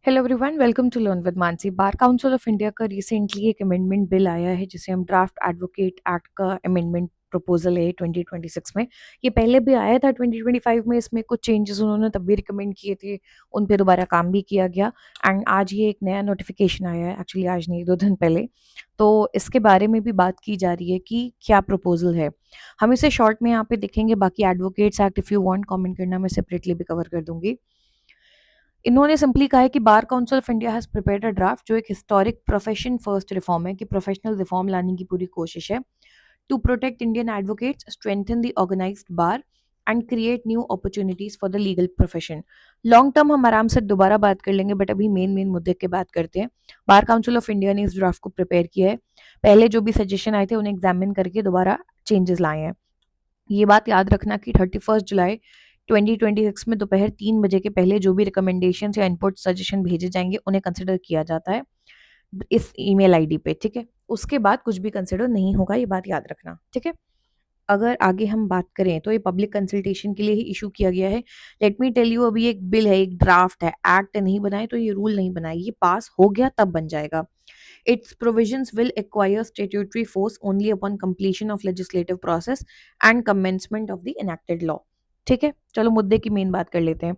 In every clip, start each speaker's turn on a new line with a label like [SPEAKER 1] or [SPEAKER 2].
[SPEAKER 1] Hello everyone, welcome to learn with Mansi. Bar council of India का recently एक amendment bill आया है जिसे हम ड्राफ्ट एडवोकेट एक्ट का अमेंडमेंट प्रपोजल है 2026 में। ये पहले भी आया था 2025 में। इसमें कुछ चेंजेस उन्होंने तब भी रिकमेंड किए थे, उन पे दोबारा काम भी किया गया। एंड आज ये एक नया नोटिफिकेशन आया है, एक्चुअली आज नहीं 2 दिन पहले। तो इसके बारे में भी बात की जा रही है कि क्या प्रपोजल है। हम इसे शॉर्ट में यहाँ पे देखेंगे, बाकी advocates act if you want comment करना मैं सेपरेटली भी कवर कर दूंगी। इन्होंने सिंपली कहा है कि bar council of India has prepared a draft, जो एक हिस्टोरिक प्रोफेशन फर्स्ट रिफॉर्म है, कि प्रोफेशनल रिफॉर्म लाने की पूरी कोशिश है to protect Indian advocates, strengthen the organised bar and create new opportunities for the legal profession. Long term हम आराम से दोबारा बात कर लेंगे, बट अभी मेन मेन मुद्दे की बात करते हैं। बार काउंसिल ऑफ इंडिया ने इस ड्राफ्ट को प्रिपेयर किया है। पहले जो भी सजेशन आए थे उन्हें एग्जामिन करके दोबारा चेंजेस लाए हैं। ये बात याद रखना कि 31 जुलाई 2026 में दोपहर 3 बजे के पहले जो भी रिकमेंडेशन या इनपुट सजेशन भेजे जाएंगे उन्हें कंसिडर किया जाता है इस ईमेल आईडी पे। ठीक है, उसके बाद कुछ भी कंसिडर नहीं होगा, ये बात याद रखना। ठीक है, अगर आगे हम बात करें तो ये पब्लिक कंसल्टेशन के लिए ही इशू किया गया है। लेट मी टेल यू, अभी एक बिल है, एक ड्राफ्ट है, एक्ट नहीं बनाए तो ये रूल नहीं बनाए, ये पास हो गया तब बन जाएगा। Its provisions will acquire statutory force only upon completion of legislative process and commencement of the enacted law। ठीक है, चलो मुद्दे की मेन बात कर लेते हैं।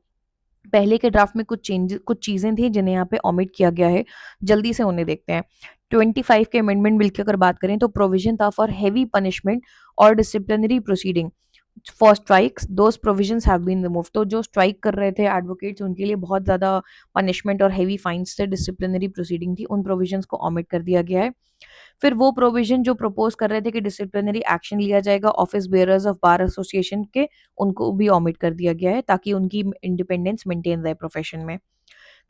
[SPEAKER 1] पहले के ड्राफ्ट में कुछ चीजें थी जिन्हें यहाँ पे ओमिट किया गया है, जल्दी से उन्हें देखते हैं। 25 के अमेंडमेंट बिल की अगर बात करें तो प्रोविजन था फॉर हैवी पनिशमेंट और disciplinary proceeding for strikes, those provisions have been removed. तो जो स्ट्राइक कर रहे थे एडवोकेट्स उनके लिए बहुत ज्यादा पनिशमेंट और हैवी फाइन्स थे, डिसिप्लिनरी प्रोसीडिंग थी, उन प्रोविजंस को ओमिट कर दिया गया है। फिर वो प्रोविजन जो प्रपोज कर रहे थे कि डिसिप्लिनरी एक्शन लिया जाएगा office bearers of bar association के, उनको भी ओमिट कर दिया गया है ताकि उनकी इंडिपेंडेंस मेंटेन रहे प्रोफेशन में।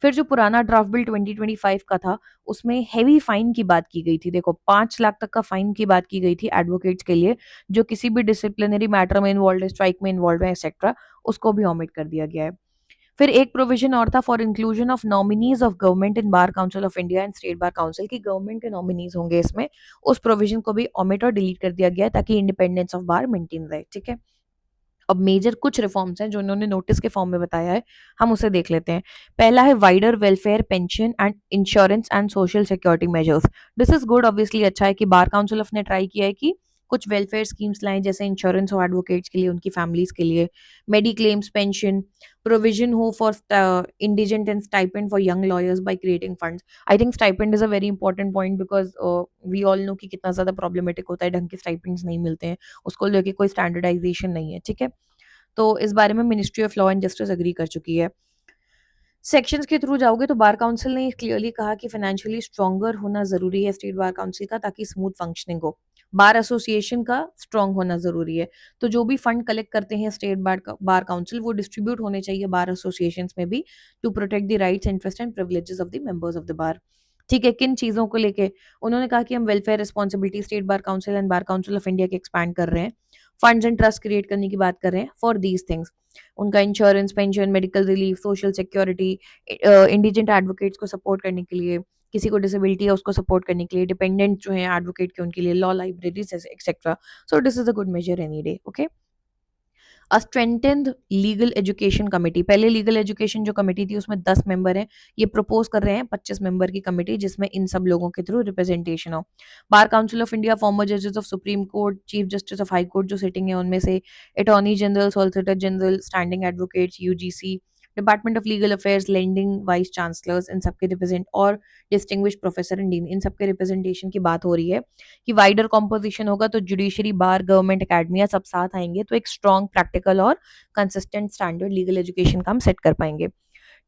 [SPEAKER 1] फिर जो पुराना ड्राफ्ट बिल 2025 का था उसमें हेवी फाइन की बात की गई थी। देखो, 5 लाख तक का फाइन की बात की गई थी एडवोकेट्स के लिए जो किसी भी डिसिप्लिनरी मैटर में इन्वॉल्व है, स्ट्राइक में इन्वॉल्व है एक्सेट्रा, उसको भी ओमिट कर दिया गया है। फिर एक प्रोविजन और था for inclusion of nominees of government in bar council of India and state bar council, की गवर्नमेंट के नॉमिनीज होंगे इसमें। उस प्रोविजन को भी ओमिट और डिलीट कर दिया गया है ताकि इंडिपेंडेंस ऑफ बार मेंटेन रहे। ठीक है, अब मेजर कुछ रिफॉर्म्स हैं जो इन्होंने नोटिस के फॉर्म में बताया है, हम उसे देख लेते हैं। पहला है wider welfare pension and insurance and social security measures. This is good, obviously अच्छा है कि बार काउंसिल ऑफ ने ट्राई किया है कि कुछ वेलफेयर स्कीम्स लाएं, जैसे इंश्योरेंस हो एडवोकेट्स के लिए, उनकी फैमिलीज के लिए, मेडिक्लेम्स, पेंशन, प्रोविजन हो for indigent and stipend for young lawyers by creating funds. I think stipend is a very important point because we all know कि कितना ज्यादा प्रॉब्लमेटिक होता है, ढंग के स्टाइपेंड्स नहीं मिलते हैं, उसको लेके कोई स्टैंडर्डाइजेशन नहीं है। ठीक है, तो इस बारे में Ministry of Law and Justice agree कर चुकी है। सेक्शंस के थ्रू जाओगे तो बार काउंसिल ने क्लियरली कहा कि फाइनेंशियली स्ट्रॉन्गर होना जरूरी है स्टेट बार काउंसिल का, ताकि स्मूथ फंक्शनिंग हो। बार एसोसिएशन का स्ट्रॉन्ग होना जरूरी है। तो जो भी फंड कलेक्ट करते हैं स्टेट बार काउंसिल, वो डिस्ट्रीब्यूट होने चाहिए बार एसोसिएशंस में भी, to protect the rights, interest and privileges of the members of the bar. ठीक है, किन चीजों को लेके उन्होंने कहा कि हम welfare responsibility state bar council and bar council of India के एक्सपैंड कर रहे हैं, फंड्स एंड ट्रस्ट क्रिएट करने की बात कर रहे हैं फॉर दीज थिंग्स। उनका insurance, pension, medical relief, social security, indigent advocates को सपोर्ट करने के लिए, किसी को डिसेबिलिटी है उसको सपोर्ट करने के लिए, डिपेंडेंट जो है एडवोकेट के उनके लिए, law libraries etcetera. So this is a good measure any day. Okay, a strengthened legal education committee. पहले लीगल एजुकेशन जो कमेटी थी उसमें 10 मेंबर हैं, ये प्रपोज कर रहे हैं 25 मेंबर की कमेटी जिसमें इन सब लोगों के थ्रू रिप्रेजेंटेशन हो। Bar council of India, former जजेस of supreme court, chief justice of high court जो सिटिंग है उनमें से, attorney general, solicitor general, standing advocates, UGC, department of legal affairs, leading vice chancellors, इन सबके रिप्रेजेंट, और distinguish professor and dean, इन सबके रिप्रेजेंटेशन की बात हो रही है कि वाइडर कॉम्पोजिशन होगा तो जुडिशरी, बार, गवर्नमेंट अकेडमिया सब साथ आएंगे तो एक स्ट्रॉन्ग, प्रैक्टिकल और कंसिस्टेंट स्टैंडर्ड लीगल एजुकेशन का हम सेट कर पाएंगे।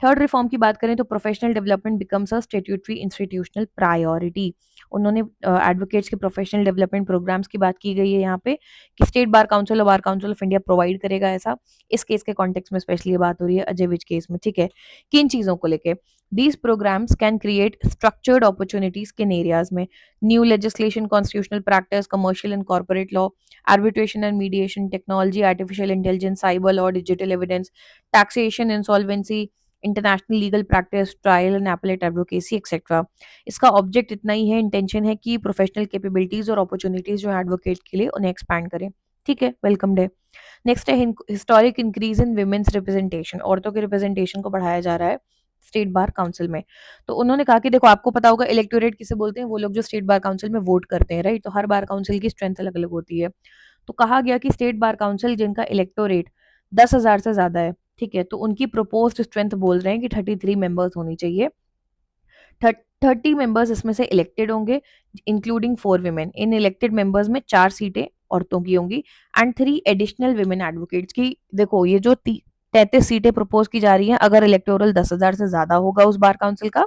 [SPEAKER 1] थर्ड रिफॉर्म की बात करें तो professional development becomes a statutory institutional priority. उन्होंने एडवोकेट्स के प्रोफेशनल डेवलपमेंट प्रोग्राम्स की बात की गई है यहाँ पे कि स्टेट बार काउंसिल और bar council of India provide करेगा ऐसा। इस केस के कॉन्टेक्स्ट में स्पेशली ये बात हो रही है अजय विज केस में। ठीक है, किन चीजों को लेके these programmes can create structured opportunities किन एरियाज में, new legislation, constitutional practice, commercial and corporate law, arbitration and mediation, technology, artificial intelligence, cyber law, digital evidence, taxation, insolvency, international legal practice, trial and appellate advocacy etcetera. इसका object इतना ही है, intention है कि professional capabilities और opportunities जो है advocate के लिए उन्हें एक्सपैंड करें। ठीक है, वेलकम डे। नेक्स्ट है historic increase in women's representation, औरतों के रिप्रेजेंटेशन को बढ़ाया जा रहा है। स्टेट बार काउंसिल में। तो उन्होंने कहा कि देखो आपको पता होगा इलेक्टोरेट किसे बोलते हैं, वो लोग जो स्टेट बार काउंसिल में वोट करते हैं, राइट? तो हर बार काउंसिल की स्ट्रेंथ अलग अलग होती है। तो कहा गया कि स्टेट बार काउंसिल जिनका इलेक्टोरेट 10,000 से ज्यादा है, ठीक है, तो उनकी प्रोपोज्ड स्ट्रेंथ बोल रहे हैं कि 33 मेंबर्स होनी चाहिए। 30 मेंबर्स इसमें से इलेक्टेड होंगे, इंक्लूडिंग 4 women। इन इलेक्टेड मेंबर्स में 4 सीटें औरतों की होंगी एंड 3 एडिशनल women एडवोकेट्स की। देखो ये जो 33 सीटें प्रपोज की जा रही हैं, अगर इलेक्टोरल 10,000 से ज्यादा होगा उस बार काउंसिल का,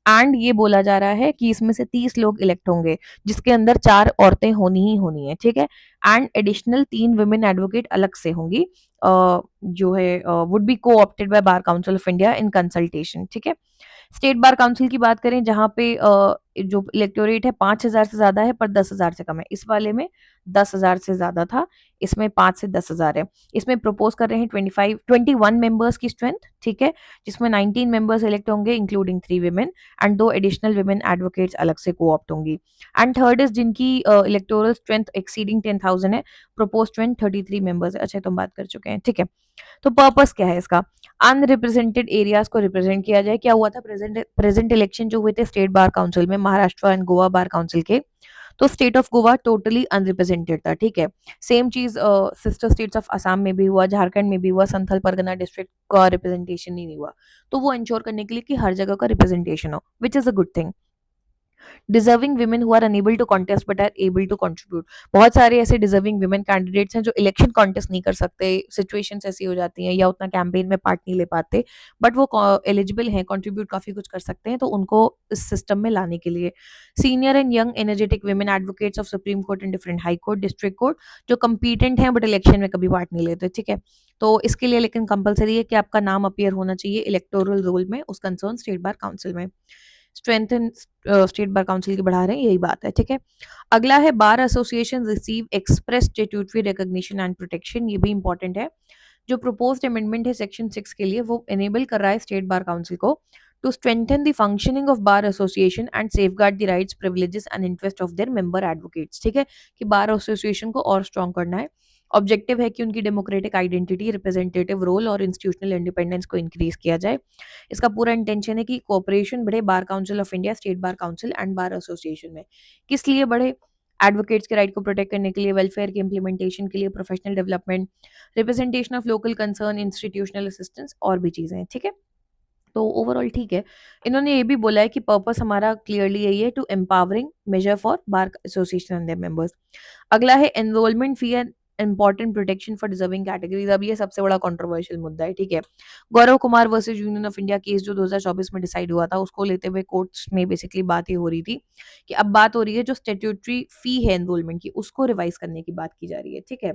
[SPEAKER 1] एंड ये बोला जा रहा है कि इसमें से 30 लोग इलेक्ट होंगे, जिसके अंदर 4 औरतें होनी ही होनी है, ठीक है। एंड एडिशनल 3 women एडवोकेट अलग से होंगी, जो है would be co-opted by Bar council of India in consultation, ठीक है। स्टेट बार काउंसिल की बात करें, जहाँ पे जो इलेक्टोरेट है 5,000 से ज्यादा है पर 10,000 से कम है। इस वाले में 10,000 से ज्यादा था, इसमें 5 से 10,000 है। इसमें प्रपोज कर रहे हैं 21 मेंबर्स की स्ट्रेंथ, ठीक है, जिसमें 19 मेंबर्स इलेक्ट होंगे including 3 women and 2 additional women advocates अलग से को ऑप्ट होंगी। एंड थर्ड इज जिनकी इलेक्टोरल स्ट्रेंथ एक्सीडिंग 10,000 है, प्रपोज स्ट्रेंथ 33 मेंबर्स है। अच्छा तुम बात कर चुके हैं, ठीक है। तो पर्पस क्या है इसका? अनरिप्रेजेंटेड एरियाज को रिप्रेजेंट किया जाए। क्या हुआ था प्रेजेंट इलेक्शन जो हुए थे स्टेट बार काउंसिल में, Maharashtra and Goa bar council के, तो state of Goa totally unrepresented था, ठीक है। सेम चीज सिस्टर स्टेट्स ऑफ असम में भी हुआ, झारखंड में भी हुआ, संथल परगना डिस्ट्रिक्ट का रिप्रेजेंटेशन ही नहीं हुआ। तो वो इंश्योर करने के लिए कि हर जगह का रिप्रेजेंटेशन हो, which is a good thing. Deserving women who are unable to contest but are able to contribute। बहुत सारे ऐसे डिजर्विंग women कैंडिडेट्स हैं जो इलेक्शन कॉन्टेस्ट नहीं कर सकते, सिचुएशंस ऐसी हो जाती हैं या उतना कैंपेन में पार्ट नहीं ले पाते, बट वो एलिजिबल हैं, कंट्रीब्यूट काफी कुछ कर सकते हैं, तो उनको इस सिस्टम में लाने के लिए senior and young energetic women advocates of supreme Court and different high court district court जो कंपीटेंट हैं बट इलेक्शन में कभी पार्ट नहीं लेते, ठीक है। तो इसके लिए लेकिन कंपलसरी है कि आपका नाम अपीयर होना चाहिए इलेक्टोरल रोल में उस कंसर्न स्टेट बार काउंसिल में। स्ट्रेंथन स्टेट बार काउंसिल की बढ़ा रहे हैं, यही बात है, ठीक है। अगला है bar association receive express statutory recognition and protection. ये भी इंपॉर्टेंट है। जो प्रोपोज्ड अमेंडमेंट है सेक्शन 6 के लिए, वो एनेबल कर रहा है स्टेट बार काउंसिल को to strengthen the functioning of bar association and safeguard the rights privileges and interest of their member advocates, ठीक है, कि बार एसोसिएशन को और स्ट्रॉन्ग करना है। ऑब्जेक्टिव है कि उनकी डेमोक्रेटिक आइडेंटिटी, रिप्रेजेंटेटिव रोल और इंस्टीट्यूशनल इंडिपेंडेंस को इंक्रीज किया जाए। इसका पूरा इंटेंशन है कि कोऑपरेशन बढ़े bar council of India, state bar council and bar association में। किस लिए बढ़े? एडवोकेट्स के राइट को प्रोटेक्ट करने के लिए, वेलफेयर की इंप्लीमेंटेशन के लिए, professional development, representation of local concern, institutional assistance और भी चीजें हैं, ठीक है। तो ओवरऑल ठीक है। इन्होंने ये भी बोला है कि पर्पस हमारा क्लियरली यही है, to empowering major for bar association and their members. अगला है enrolment fee and important protection for deserving categories. अब ये सबसे बड़ा कंट्रोवर्शियल मुद्दा है, ठीक है। Gaurav Kumar versus union of India case जो 2024 में डिसाइड हुआ था, उसको लेते हुए कोर्ट्स में बेसिकली बात ये हो रही थी कि अब बात हो रही है जो स्टेट्यूटरी फी है एनरोलमेंट की, उसको रिवाइज करने की बात की जा रही है, ठीक है।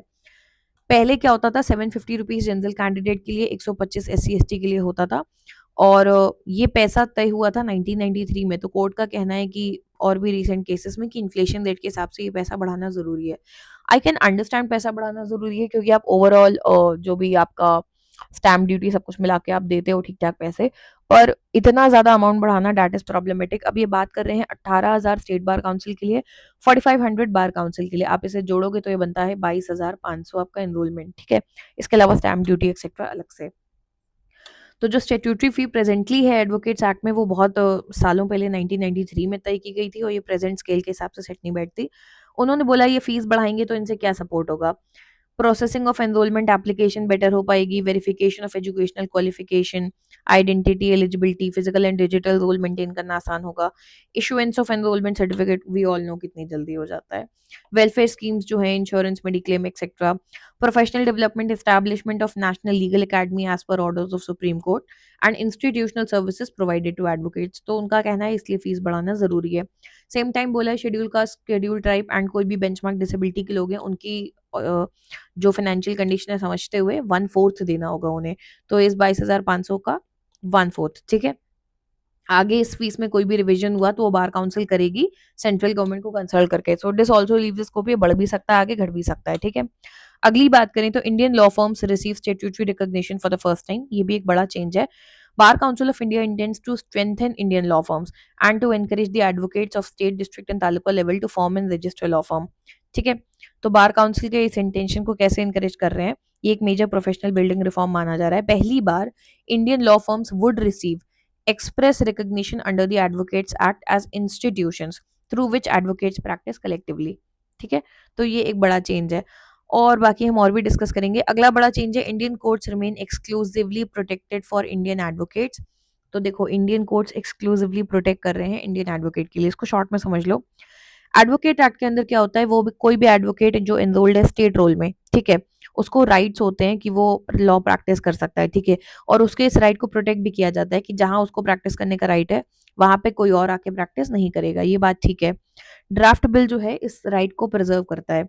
[SPEAKER 1] पहले क्या होता था, 750 रुपीज जनरल कैंडिडेट के लिए, 125 SC ST के लिए होता था, और ये पैसा तय हुआ था 1993 में। तो कोर्ट का कहना है कि और भी रिसेंट केसेस में कि इन्फ्लेशन रेट के हिसाब से ये पैसा बढ़ाना जरूरी है। आई कैन अंडरस्टैंड पैसा बढ़ाना जरूरी है, क्योंकि आप ओवरऑल जो भी आपका स्टैम्प ड्यूटी सब कुछ मिला के आप देते हो ठीक ठाक पैसे, पर इतना ज्यादा अमाउंट बढ़ाना डैट इज प्रॉब्लमेटिक। अब ये बात कर रहे हैं 18,000 स्टेट बार काउंसिल के लिए, 4,500 बार काउंसिल के लिए। आप इसे जोड़ोगे तो ये बनता है 22,500 आपका एनरोलमेंट, ठीक है। इसके अलावा स्टैम्प ड्यूटी एक्सेट्रा अलग से। तो जो स्टेट्यूटरी फी प्रेजेंटली है एडवोकेट्स एक्ट में, वो बहुत सालों पहले 1993 में तय की गई थी, और ये प्रेजेंट स्केल के हिसाब से सेट नहीं बैठती। उन्होंने बोला ये फीस बढ़ाएंगे तो इनसे क्या सपोर्ट होगा? Processing of enrolment application better हो पाएगी, verification of educational qualification, identity, eligibility, physical and digital roll maintain करना आसान होगा। Issuance of enrolment certificate we all know कितनी जल्दी हो जाता है। वेलफेयर स्कीम्स जो है, insurance, mediclaim etcetera. Professional development, establishment of national legal academy as per orders of supreme Court and institutional services provided to advocates. तो उनका कहना है इसलिए फीस बढ़ाना जरूरी है। सेम टाइम बोला है schedule caste, schedule tribe and कोई भी बेंचमार्क डिसेबिलिटी के लोग हैं, उनकी जो फाइनेंशियल कंडीशन है समझते हुए 1/4 देना होगा उन्हें। तो इस 22,500 का 1/4, ठीक है। आगे इस फीस में कोई भी रिवीजन हुआ तो वो बार काउंसिल करेगी सेंट्रल गवर्नमेंट को कंसल्ट करके। So this also leaves scope, ये बढ़ भी सकता है, आगे घट भी सकता है, ठीक है। अगली बात करें तो Indian law firms receive statutory recognition for the first time. ये भी एक बड़ा चेंज है। Bar council of India intends to strengthen Indian law firms and to encourage the advocates of state, district and taluka level to form and register law firm, ठीक है। तो bar council के इस इंटेंशन को कैसे इनकरेज कर रहे हैं? ये एक मेजर प्रोफेशनल बिल्डिंग रिफॉर्म माना जा रहा है। पहली बार Indian law firms would receive express recognition under the Advocates Act as institutions through which advocates practice collectively. ठीक है, तो ये एक बड़ा चेंज है। और बाकी हम और भी डिस्कस करेंगे। अगला बड़ा चेंज है, Indian courts remain exclusively protected for Indian advocates. तो देखो, इंडियन कोर्ट्स एक्सक्लूसिवली प्रोटेक्ट कर रहे हैं इंडियन एडवोकेट के लिए, इसको शॉर्ट में समझ लो। एडवोकेट एक्ट के अंदर क्या होता है, वो भी कोई भी एडवोकेट जो एनरोल्ड है स्टेट रोल में, ठीक है, उसको राइट्स होते हैं कि वो लॉ प्रैक्टिस कर सकता है, ठीक है, और उसके इस राइट को प्रोटेक्ट भी किया जाता है कि जहां उसको प्रैक्टिस करने का राइट है वहां पे कोई और आके प्रैक्टिस नहीं करेगा, ये बात ठीक है। ड्राफ्ट बिल जो है इस राइट को प्रिजर्व करता है।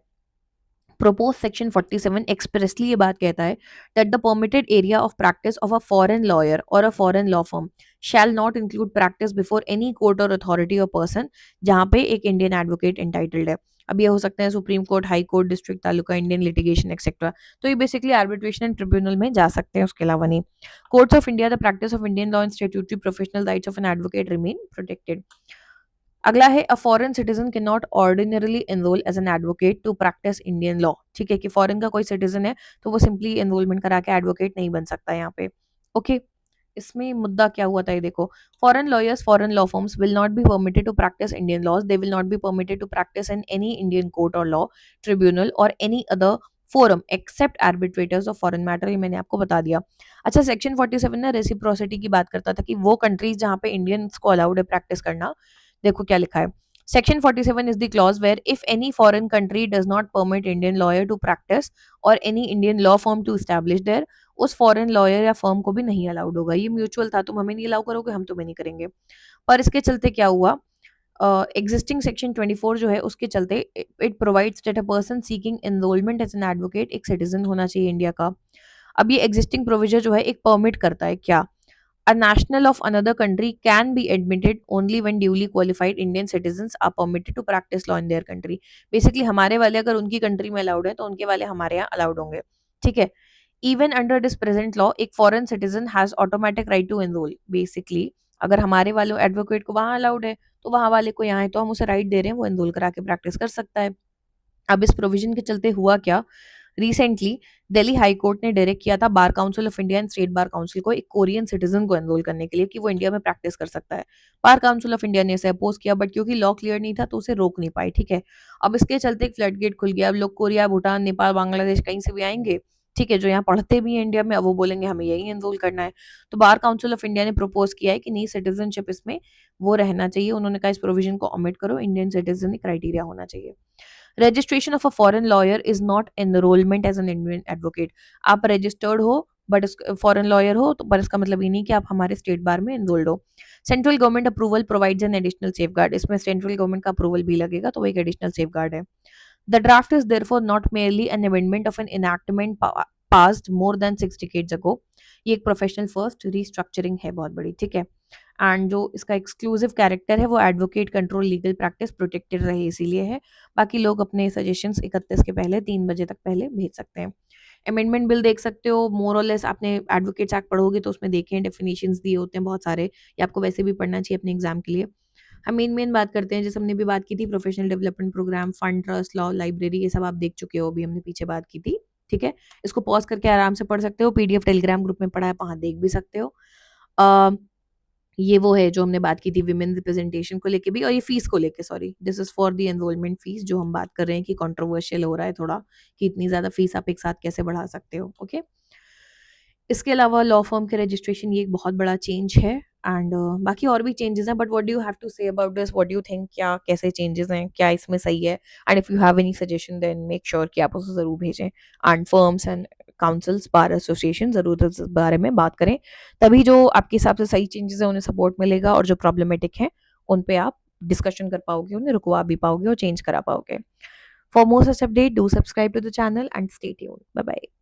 [SPEAKER 1] प्रोपोज सेक्शन 47 एक्सप्रेसली ये बात कहता है that the permitted area of practice of a foreign lawyer or a foreign law firm shall not include practice before any court or authority or person जहां पे एक इंडियन एडवोकेट एंटाइटल्ड है। अब ये हो सकते हैं supreme court, high court, district, taluka, Indian litigation etcetera. तो ये बेसिकली आर्बिट्रेशन एंड ट्रिब्यूनल में जा सकते हैं, उसके अलावा नहीं। Courts of India, the practice of Indian law and statutory professional rights of an advocate remain protected. अगला है, a foreign citizen cannot ordinarily enrol as an advocate to practise Indian law. ठीक है, कि foreign का कोई citizen है तो वो सिंपली एनरोलमेंट करा के एडवोकेट नहीं बन सकता यहाँ पे। ओके, इसमें मुद्दा क्या हुआ था ये देखो। Foreign lawyers, foreign law firms will not be permitted to practise Indian laws, they will not be permitted to practise in any Indian court और लॉ ट्रिब्यूनल और any other forum except arbitrators of foreign matter, ये मैंने आपको बता दिया। अच्छा, section 47 ना reciprocity की बात करता था कि वो कंट्रीज जहाँ पे इंडियंस को अलाउड है प्रैक्टिस करना। देखो क्या लिखा है, section 47 is the clause where if any foreign country does not permit Indian lawyer to practice और any Indian law firm to establish there, उस फॉरेन लॉयर या फर्म को भी नहीं अलाउड होगा। ये म्यूचुअल था, तुम हमें नहीं अलाउ करोगे, हम तुम्हें नहीं करेंगे। पर इसके चलते क्या हुआ, एग्जिस्टिंग सेक्शन 24 जो है उसके चलते it provides that a person seeking enrolment as an advocate एक सिटीजन होना चाहिए इंडिया का। अब ये एग्जिस्टिंग प्रोविजन जो है एक परमिट करता है क्या, a national of another country can be admitted only when duly qualified Indian citizens are permitted to practice law in their country। Basically हमारे वाले अगर उनकी कंट्री में अलाउड है तो उनके वाले हमारे यहाँ अलाउड होंगे, ठीक है। Even under this present law एक foreign citizen has automatic right to enrol. Basically अगर हमारे वाले एडवोकेट को वहां अलाउड है तो वहां वाले को यहाँ है, तो हम उसे राइट दे रहे हैं, वो एनरोल करा के प्रैक्टिस कर सकता है। अब इस प्रोविजन के चलते हुआ क्या, रिसेंटली दिल्ली हाई कोर्ट ने डायरेक्ट किया था bar council of India and state bar council को एक कोरियन सिटीजन को एनरोल करने के लिए कि वो इंडिया में प्रैक्टिस कर सकता है। बार काउंसिल ऑफ इंडिया ने इसे अपोज किया बट क्योंकि लॉ क्लियर नहीं था तो उसे रोक नहीं पाई, ठीक है। अब इसके चलते एक फ्लड गेट खुल गया, अब लोग कोरिया, भूटान, नेपाल, बांग्लादेश कहीं से भी आएंगे, ठीक है, जो यहाँ पढ़ते भी हैं इंडिया में, अब वो बोलेंगे हमें यही एनरोल करना है। तो बार काउंसिल ऑफ इंडिया ने प्रपोज किया है कि नहीं, सिटीजनशिप इसमें वो रहना चाहिए। उन्होंने कहा इस प्रोविजन को ओमिट करो, इंडियन सिटीजन क्राइटेरिया होना चाहिए। Registration of a foreign lawyer is not enrolment as an Indian advocate. आप रजिस्टर्ड हो बट फॉरेन लॉयर हो तो, पर इसका मतलब ये नहीं कि आप हमारे स्टेट बार में एनरोल्ड हो। Central government approval provides an additional safeguard, इसमें सेंट्रल गवर्नमेंट का अप्रूवल भी लगेगा तो वो एक एडिशनल सेफ गार्ड है। The draft is therefore not merely an amendment of an enactment passed more than 6 decades ago. ये एक प्रोफेशनल फर्स्ट रीस्ट्रक्चरिंग है, बहुत बड़ी, ठीक है। एंड जो इसका एक्सक्लूसिव कैरेक्टर है वो advocate control legal practice protected रहे इसीलिए है। बाकी लोग अपने सजेशंस 31 के पहले 3 बजे तक पहले भेज सकते हैं। अमेंडमेंट बिल देख सकते हो, मोर और लेस आपने एडवोकेट्स एक्ट पढ़ोगे तो उसमें देखें डेफिनेशंस दिए होते हैं बहुत सारे, ये आपको वैसे भी पढ़ना चाहिए अपने एग्जाम के लिए। हम मेन बात करते हैं, जैसे हमने भी बात की थी professional development programme, fund, trust, law, library, ये सब आप देख चुके हो, अभी हमने पीछे बात की थी, ठीक है। इसको पॉज करके आराम से पढ़ सकते हो, पीडीएफ टेलीग्राम ग्रुप में पढ़ा है, वहां देख भी सकते हो। ये वो है जो हमने बात की थी विमेन रिप्रेजेंटेशन को लेके भी, और ये फीस को लेके, sorry, this is for the enrolment fees, जो हम बात कर रहे हैं कि कंट्रोवर्शियल हो रहा है थोड़ा कि इतनी ज्यादा फीस आप एक साथ कैसे बढ़ा सकते हो, ओके। इसके अलावा लॉ फर्म के रजिस्ट्रेशन, ये एक बहुत बड़ा चेंज है। एंड बाकी और भी चेंजेस हैं, but what do you have to say about this, what do you think, क्या कैसे चेंजेस हैं, क्या इसमें सही है। And if you have any suggestion then make sure कि आप उसे ज़रूर भेजें। And firms and councils, bar association, ज़रूर इस बारे में बात करें, तभी जो आपके हिसाब से सही चेंजेस हैं उन्हें सपोर्ट मिलेगा, और जो प्रॉब्लमेटिक हैं उन पे आप डिस्कशन कर पाओगे, उन्हें रुकवा भी पाओगे और चेंज करा पाओगे। For more such update do subscribe to the channel and stay tuned. Bye bye.